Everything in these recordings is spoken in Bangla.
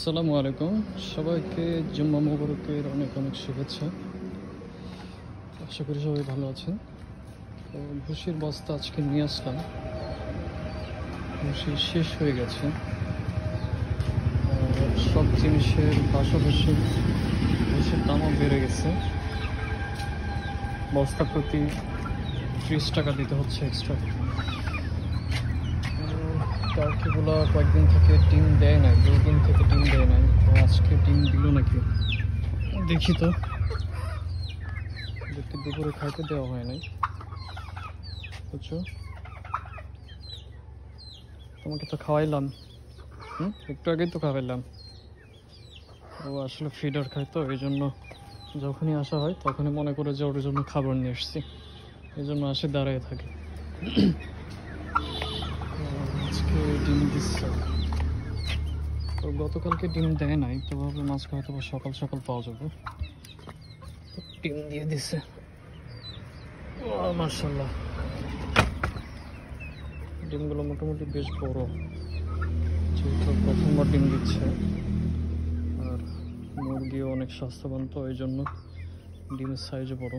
আসসালামু আলাইকুম, সবাইকে জুম্মা মোবারকের অনেক অনেক শুভেচ্ছা। আশা করি সবাই ভালো আছেন। তো ভুসির বস্তা আজকে নিয়ে আসলাম। ভুসি শেষ হয়ে গেছে। সব জিনিসের পাশাপাশি ভুসির দামও বেড়ে গেছে। বস্তা প্রতি 30 টাকা দিতে হচ্ছে এক্সট্রা। টার্কিগুলো কয়েকদিন থেকে ডিম দেয় নাই, 2 দিন থেকে ডিম দেয় নাই। তো আজকে ডিম দিল নাকি দেখি। তো দেখতে দুপুরে খাইতে দেওয়া হয় নাই, বুঝছো? তোমাকে তো খাওয়াইলাম, একটু আগেই তো খাওয়াইলাম। ও আসলে ফিডার খায়, তো এই জন্য যখনই আসা হয় তখনই মনে করে যে ওর জন্য খাবার নিয়ে এসছি, এই জন্য আসে দাঁড়িয়ে থাকে। আজকে ডিম দিচ্ছে। তো গতকালকে ডিম দেয় নাই, তো ভাবলাম আজকে হয়তো সকাল সকাল পাওয়া যাবে। ডিম দিয়ে দিছে। মাশাআল্লাহ, ডিমগুলো মোটামুটি বেশ বড়, যেহেতু প্রথমবার ডিম দিচ্ছে। আর মুরগিও অনেক স্বাস্থ্যবান, তো এই জন্য ডিমের সাইজও বড়।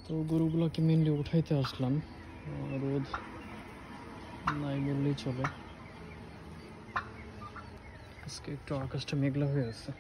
তো গরুগুলোকে মেনলি উঠাইতে আসলাম। রোদ নাই বললেই চলে। আজকে একটু আকাশটা মেঘলা হয়ে আছে।